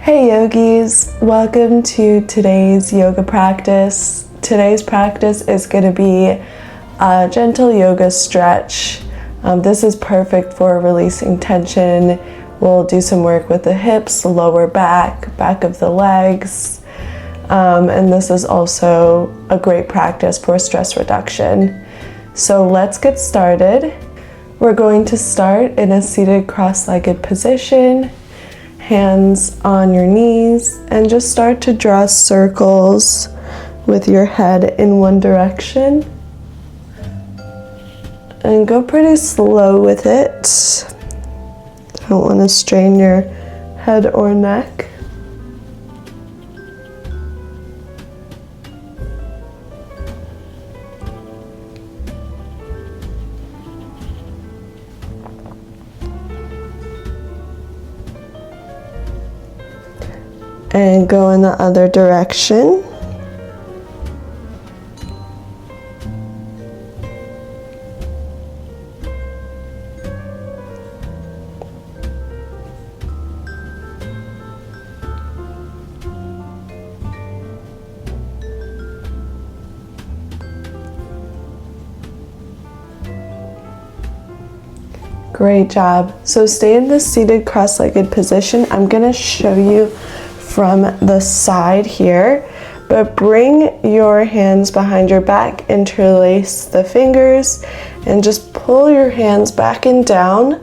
Hey yogis, welcome to today's yoga practice. Today's practice is going to be a gentle yoga stretch. This is perfect for releasing tension. We'll do some work with the hips, lower back, back of the legs. And this is also a great practice for stress reduction. So let's get started. We're going to start in a seated cross-legged position. Hands on your knees, and just start to draw circles with your head in one direction. And go pretty slow with it. Don't want to strain your head or neck. And go in the other direction. Great job. So stay in this seated cross-legged position. I'm going to show you from the side here, but bring your hands behind your back, interlace the fingers, and just pull your hands back and down.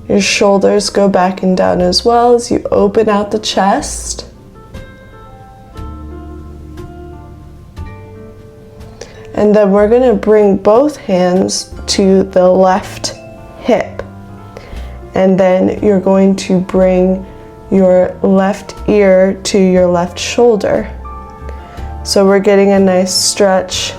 Your shoulders go back and down as well as you open out the chest. And then we're going to bring both hands to the left hip. And then you're going to bring your left ear to your left shoulder. So we're getting a nice stretch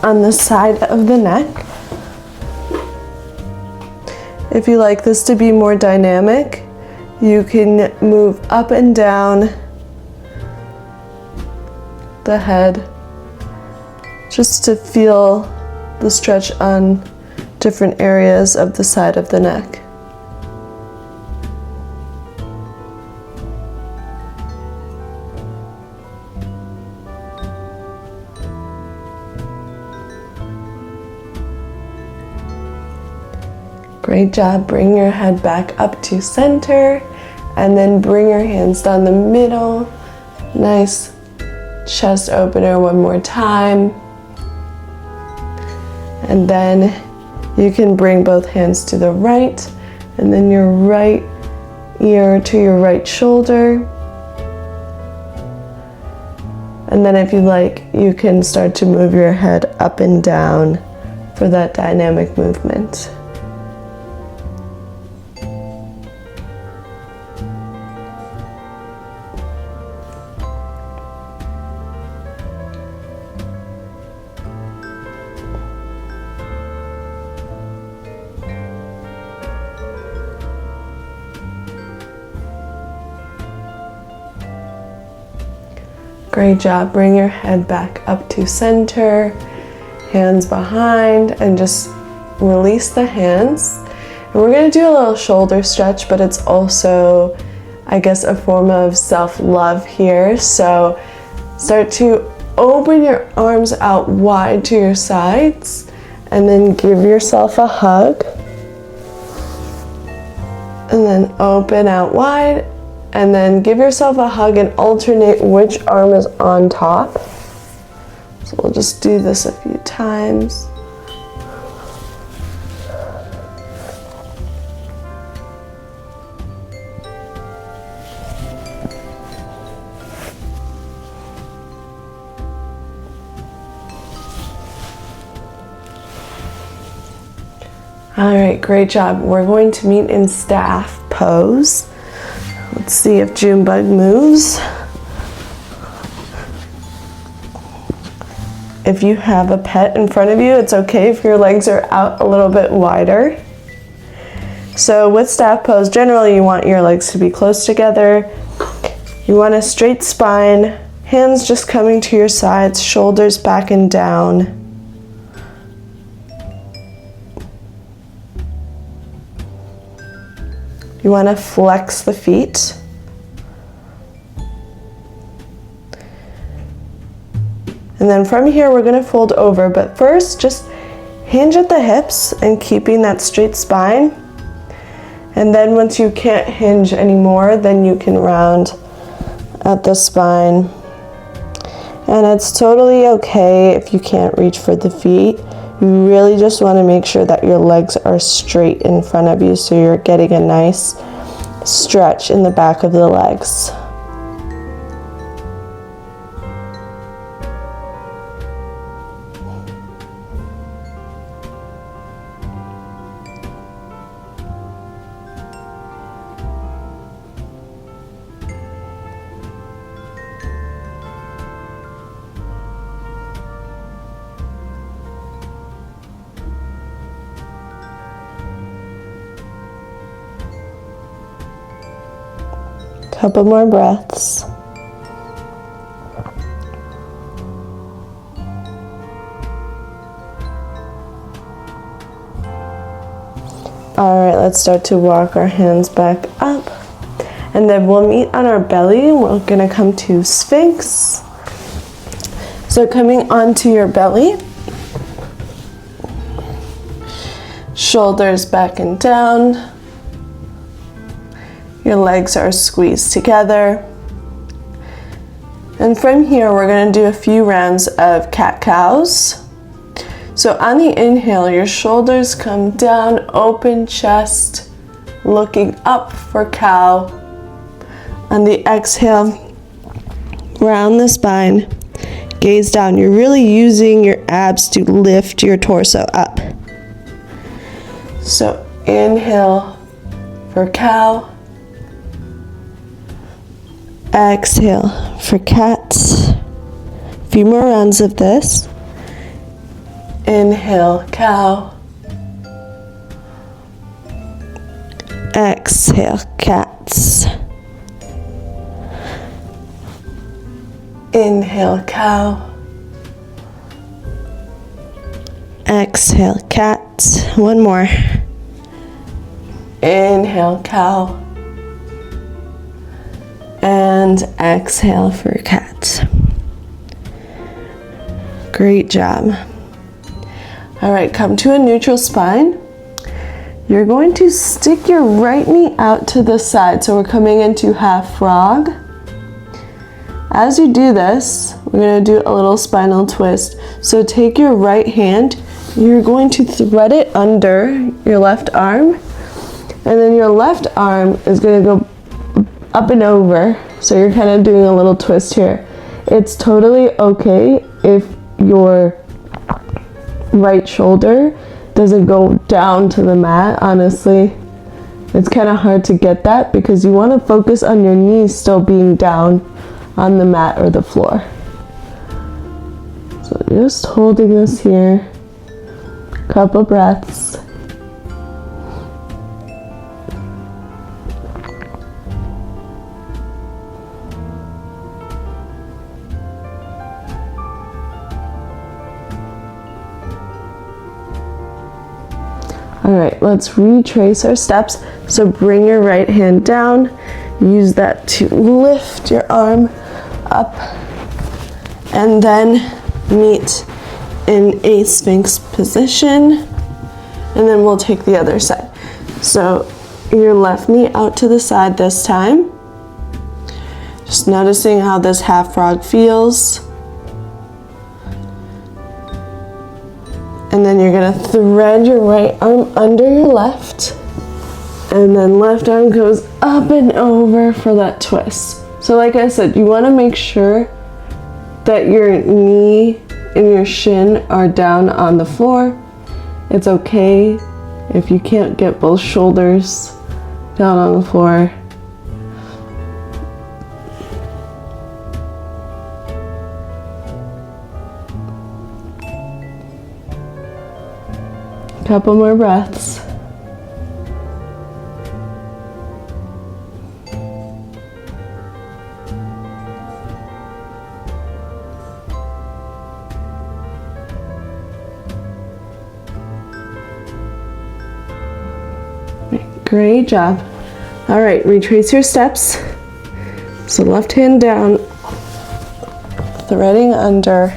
on the side of the neck. If you like this to be more dynamic, you can move up and down the head just to feel the stretch on different areas of the side of the neck. Great job. Bring your head back up to center and then bring your hands down the middle. Nice chest opener one more time. And then you can bring both hands to the right and then your right ear to your right shoulder. And then if you like, you can start to move your head up and down for that dynamic movement. Great job. Bring your head back up to center, hands behind, and just release the hands. And we're going to do a little shoulder stretch, but it's also, I guess, a form of self-love here. So start to open your arms out wide to your sides, and then give yourself a hug. And then open out wide. And then give yourself a hug and alternate which arm is on top. So we'll just do this a few times. All right, great job. We're going to meet in staff pose. Let's see if Junebug moves. If you have a pet in front of you, it's okay if your legs are out a little bit wider. So with staff pose, generally you want your legs to be close together. You want a straight spine, hands just coming to your sides, shoulders back and down. You want to flex the feet. And then from here, we're gonna fold over, but first just hinge at the hips and keeping that straight spine. And then once you can't hinge anymore, then you can round at the spine. And it's totally okay if you can't reach for the feet. You really just want to make sure that your legs are straight in front of you so you're getting a nice stretch in the back of the legs. Couple more breaths. All right, let's start to walk our hands back up. And then we'll meet on our belly. We're gonna come to Sphinx. So coming onto your belly, shoulders back and down. Your legs are squeezed together. And from here, we're gonna do a few rounds of cat-cows. So on the inhale, your shoulders come down, open chest, looking up for cow. On the exhale, round the spine, gaze down. You're really using your abs to lift your torso up. So inhale for cow. Exhale for cat. A few more rounds of this. Inhale, cow. Exhale, cat. Inhale, cow. Exhale, cat. One more. Inhale, cow. And exhale for cat. Great job. All right, come to a neutral spine. You're going to stick your right knee out to the side. So we're coming into half frog. As you do this, we're going to do a little spinal twist. So take your right hand, you're going to thread it under your left arm, and then your left arm is going to go up and over. So you're kind of doing a little twist here. It's totally okay if your right shoulder doesn't go down to the mat. Honestly, it's kind of hard to get that because you want to focus on your knees still being down on the mat or the floor. So just holding this here, couple breaths. All right, let's retrace our steps. So bring your right hand down. Use that to lift your arm up. And then meet in a Sphinx position. And then we'll take the other side. So your left knee out to the side this time. Just noticing how this half frog feels. And then you're gonna thread your right arm under your left. And then left arm goes up and over for that twist. So like I said, you wanna make sure that your knee and your shin are down on the floor. It's okay if you can't get both shoulders down on the floor. Couple more breaths. Great job. All right, retrace your steps. So left hand down, threading under,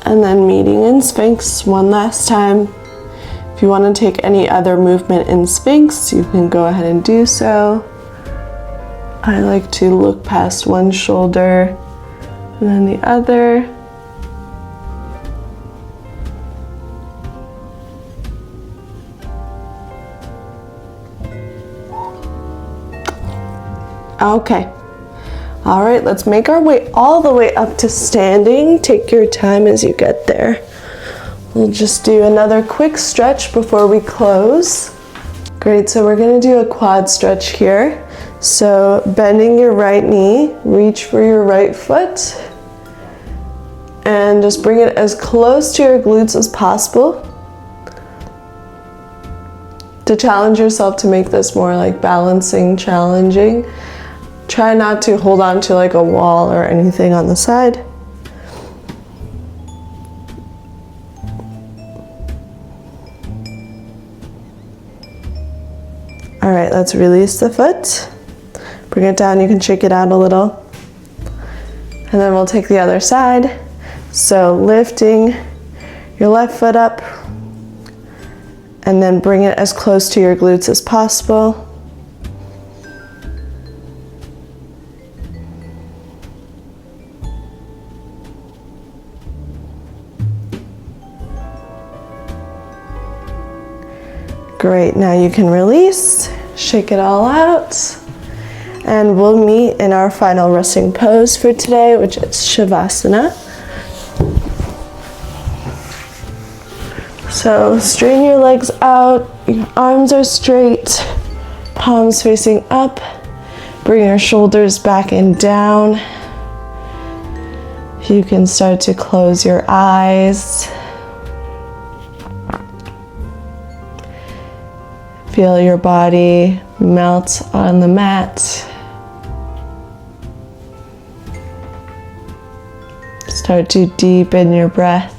And then meeting in Sphinx one last time. If you want to take any other movement in Sphinx, you can go ahead and do so. I like to look past one shoulder and then the other. Okay. All right, let's make our way all the way up to standing. Take your time as you get there. We'll just do another quick stretch before we close. Great, so we're gonna do a quad stretch here. So bending your right knee, reach for your right foot, and just bring it as close to your glutes as possible. To challenge yourself to make this more like balancing, challenging, try not to hold on to like a wall or anything on the side. All right, let's release the foot. Bring it down, you can shake it out a little. And then we'll take the other side. So lifting your left foot up and then bring it as close to your glutes as possible. Great, now you can release, shake it all out, and we'll meet in our final resting pose for today, which is Shavasana. So straighten your legs out, your arms are straight, palms facing up, bring your shoulders back and down. You can start to close your eyes. Feel your body melt on the mat. Start to deepen your breath.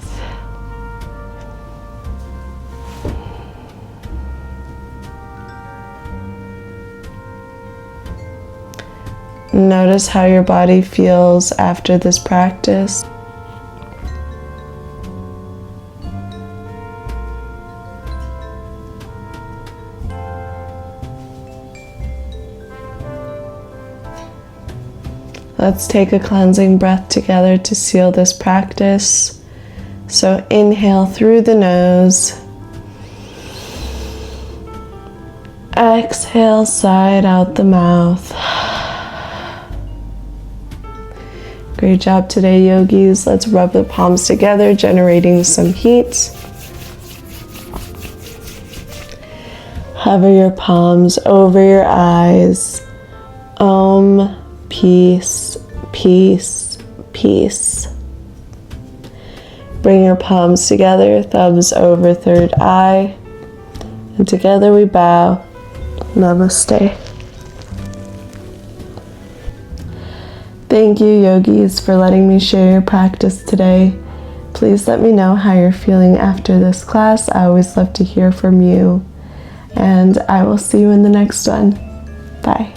Notice how your body feels after this practice. Let's take a cleansing breath together to seal this practice. So inhale through the nose. Exhale, side out the mouth. Great job today, yogis. Let's rub the palms together, generating some heat. Hover your palms over your eyes. Om. Peace, peace, peace. Bring your palms together, thumbs over third eye, and together we bow. Namaste. Thank you, yogis, for letting me share your practice today. Please let me know how you're feeling after this class. I always love to hear from you. And I will see you in the next one. Bye.